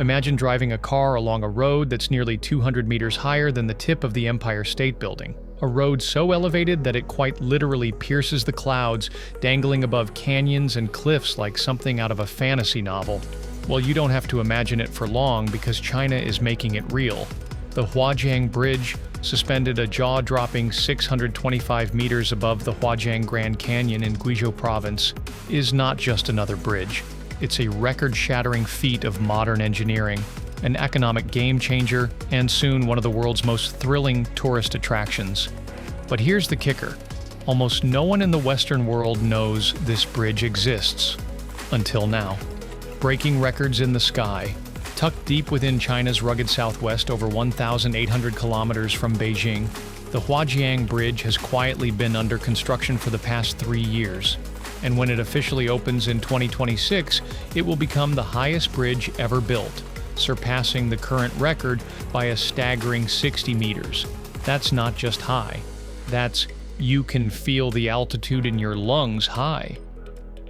Imagine driving a car along a road that's nearly 200 meters higher than the tip of the Empire State Building. A road so elevated that it quite literally pierces the clouds, dangling above canyons and cliffs like something out of a fantasy novel. Well, you don't have to imagine it for long because China is making it real. The Hu Jang Bridge, suspended a jaw-dropping 625 meters above the Hu Jang Grand Canyon in Guizhou Province, is not just another bridge. It's a record-shattering feat of modern engineering, an economic game-changer, and soon one of the world's most thrilling tourist attractions. But here's the kicker. Almost no one in the Western world knows this bridge exists. Until now. Breaking records in the sky. Tucked deep within China's rugged southwest, over 1,800 kilometers from Beijing, the Hu Jang Bridge has quietly been under construction for the past 3 years. And when it officially opens in 2026, it will become the highest bridge ever built, surpassing the current record by a staggering 60 meters. That's not just high. That's you can feel the altitude in your lungs high.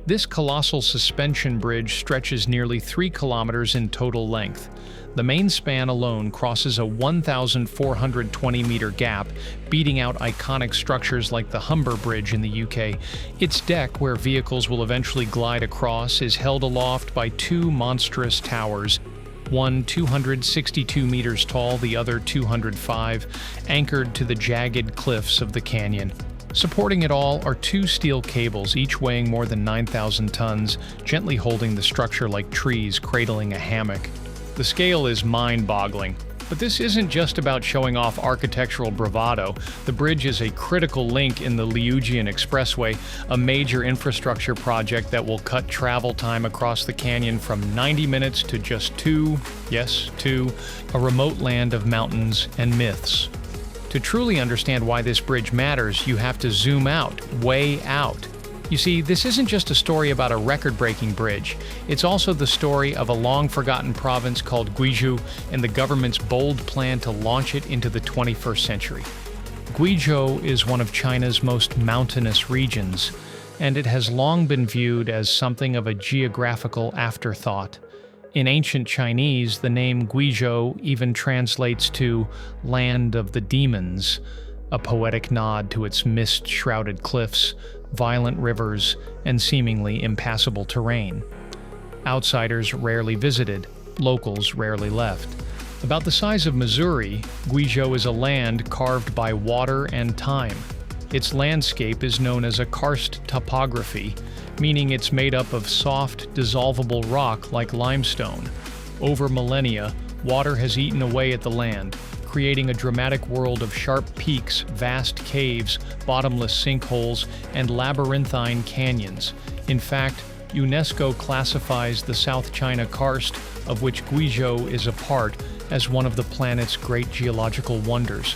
This colossal suspension bridge stretches nearly 3 kilometers in total length. The main span alone crosses a 1,420-meter gap, beating out iconic structures like the Humber Bridge in the UK. Its deck, where vehicles will eventually glide across, is held aloft by 2 monstrous towers, one 262 meters tall, the other 205, anchored to the jagged cliffs of the canyon. Supporting it all are 2 steel cables, each weighing more than 9,000 tons, gently holding the structure like trees cradling a hammock. The scale is mind-boggling. But this isn't just about showing off architectural bravado. The bridge is a critical link in the Liujian Expressway, a major infrastructure project that will cut travel time across the canyon from 90 minutes to just 2, yes, 2, a remote land of mountains and myths. To truly understand why this bridge matters, you have to zoom out, way out. You see, this isn't just a story about a record-breaking bridge. It's also the story of a long-forgotten province called Guizhou and the government's bold plan to launch it into the 21st century. Guizhou is one of China's most mountainous regions, and it has long been viewed as something of a geographical afterthought. In ancient Chinese, the name Guizhou even translates to "land of the demons," a poetic nod to its mist-shrouded cliffs, violent rivers, and seemingly impassable terrain. Outsiders rarely visited, locals rarely left. About the size of Missouri, Guizhou is a land carved by water and time. Its landscape is known as a karst topography, meaning it's made up of soft, dissolvable rock like limestone. Over millennia, water has eaten away at the land, creating a dramatic world of sharp peaks, vast caves, bottomless sinkholes, and labyrinthine canyons. In fact, UNESCO classifies the South China Karst, of which Guizhou is a part, as one of the planet's great geological wonders.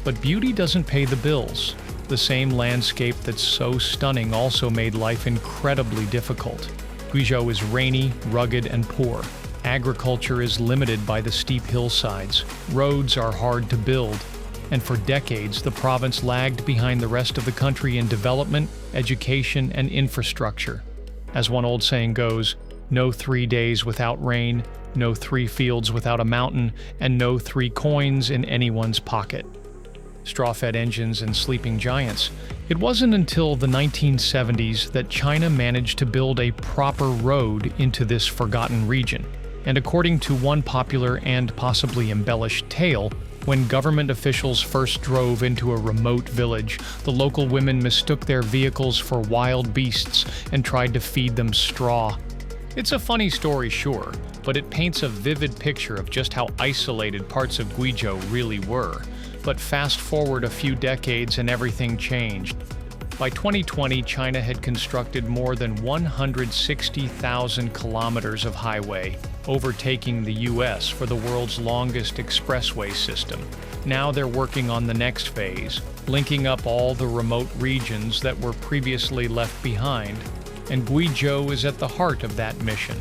But beauty doesn't pay the bills. The same landscape that's so stunning also made life incredibly difficult. Guizhou is rainy, rugged, and poor. Agriculture is limited by the steep hillsides. Roads are hard to build. And for decades, the province lagged behind the rest of the country in development, education, and infrastructure. As one old saying goes, no 3 days without rain, no 3 fields without a mountain, and no 3 coins in anyone's pocket. Straw-fed engines and sleeping giants. It wasn't until the 1970s that China managed to build a proper road into this forgotten region. And according to one popular and possibly embellished tale, when government officials first drove into a remote village, the local women mistook their vehicles for wild beasts and tried to feed them straw. It's a funny story, sure, but it paints a vivid picture of just how isolated parts of Guizhou really were. But fast forward a few decades and everything changed. By 2020, China had constructed more than 160,000 kilometers of highway, overtaking the US for the world's longest expressway system. Now they're working on the next phase, linking up all the remote regions that were previously left behind. And Guizhou is at the heart of that mission.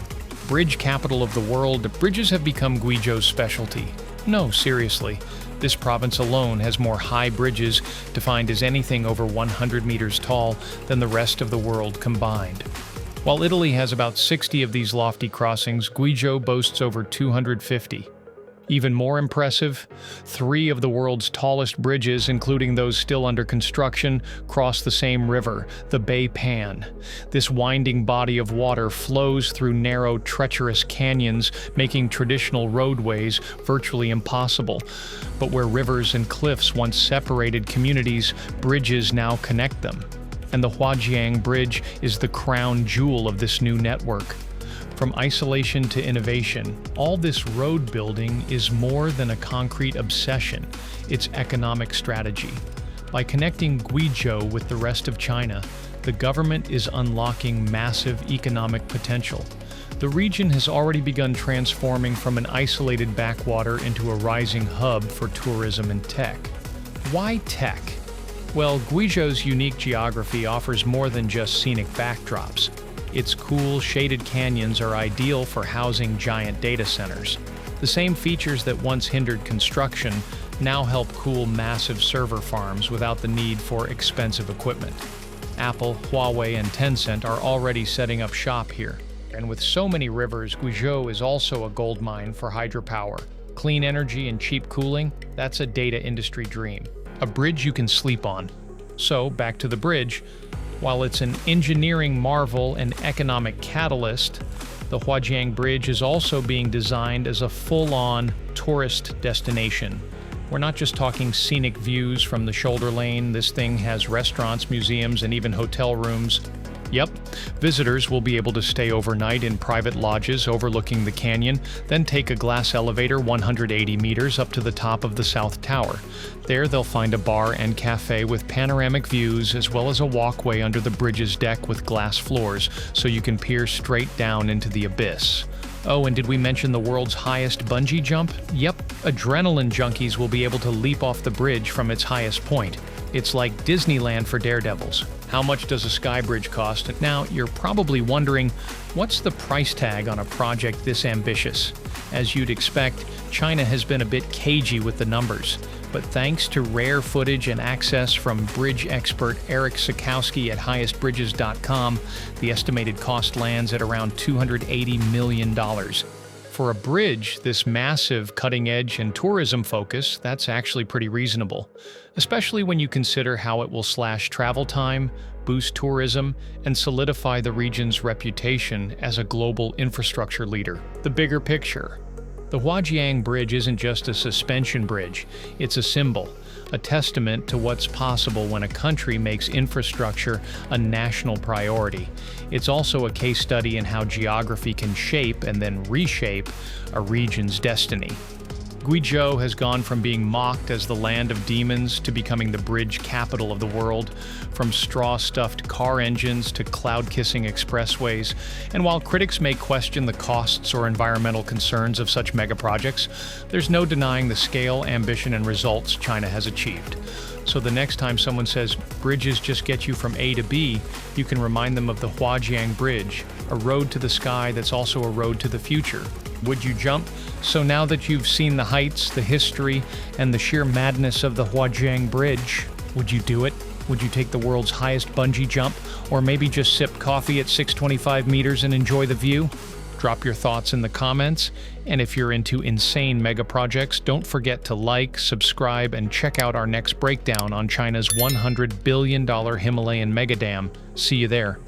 Bridge capital of the world, bridges have become Guizhou's specialty. No, seriously. This province alone has more high bridges, defined as anything over 100 meters tall, than the rest of the world combined. While Italy has about 60 of these lofty crossings, Guizhou boasts over 250. Even more impressive, 3 of the world's tallest bridges, including those still under construction, cross the same river, the Bay Pan. This winding body of water flows through narrow, treacherous canyons, making traditional roadways virtually impossible. But where rivers and cliffs once separated communities, bridges now connect them. And the Hu Jang Bridge is the crown jewel of this new network. From isolation to innovation, all this road building is more than a concrete obsession, it's economic strategy. By connecting Guizhou with the rest of China, the government is unlocking massive economic potential. The region has already begun transforming from an isolated backwater into a rising hub for tourism and tech. Why tech? Well, Guizhou's unique geography offers more than just scenic backdrops. Its cool, shaded canyons are ideal for housing giant data centers. The same features that once hindered construction now help cool massive server farms without the need for expensive equipment. Apple, Huawei, and Tencent are already setting up shop here. And with so many rivers, Guizhou is also a goldmine for hydropower. Clean energy and cheap cooling, that's a data industry dream. A bridge you can sleep on. So, back to the bridge. While it's an engineering marvel and economic catalyst, the Hu Jang Bridge is also being designed as a full-on tourist destination. We're not just talking scenic views from the shoulder lane. This thing has restaurants, museums, and even hotel rooms. Yep, visitors will be able to stay overnight in private lodges overlooking the canyon, then take a glass elevator 180 meters up to the top of the South Tower. There they'll find a bar and cafe with panoramic views, as well as a walkway under the bridge's deck with glass floors, so you can peer straight down into the abyss. Oh, and did we mention the world's highest bungee jump? Yep, adrenaline junkies will be able to leap off the bridge from its highest point. It's like Disneyland for daredevils. How much does a sky bridge cost? Now, you're probably wondering, what's the price tag on a project this ambitious? As you'd expect, China has been a bit cagey with the numbers. But thanks to rare footage and access from bridge expert Eric Sikowski at highestbridges.com, the estimated cost lands at around $280 million. For a bridge this massive, cutting-edge, and tourism focus, that's actually pretty reasonable, especially when you consider how it will slash travel time, boost tourism, and solidify the region's reputation as a global infrastructure leader. The bigger picture. The Hu Jang Bridge isn't just a suspension bridge, it's a symbol, a testament to what's possible when a country makes infrastructure a national priority. It's also a case study in how geography can shape and then reshape a region's destiny. Guizhou has gone from being mocked as the land of demons to becoming the bridge capital of the world, from straw-stuffed car engines to cloud-kissing expressways. And while critics may question the costs or environmental concerns of such mega-projects, there's no denying the scale, ambition, and results China has achieved. So the next time someone says bridges just get you from A to B, you can remind them of the Hu Jang Bridge, a road to the sky that's also a road to the future. Would you jump? So now that you've seen the heights, the history, and the sheer madness of the Hu Jang Bridge, would you do it? Would you take the world's highest bungee jump? Or maybe just sip coffee at 625 meters and enjoy the view? Drop your thoughts in the comments, and if you're into insane mega projects, don't forget to like, subscribe, and check out our next breakdown on China's $100 billion Himalayan megadam. See you there.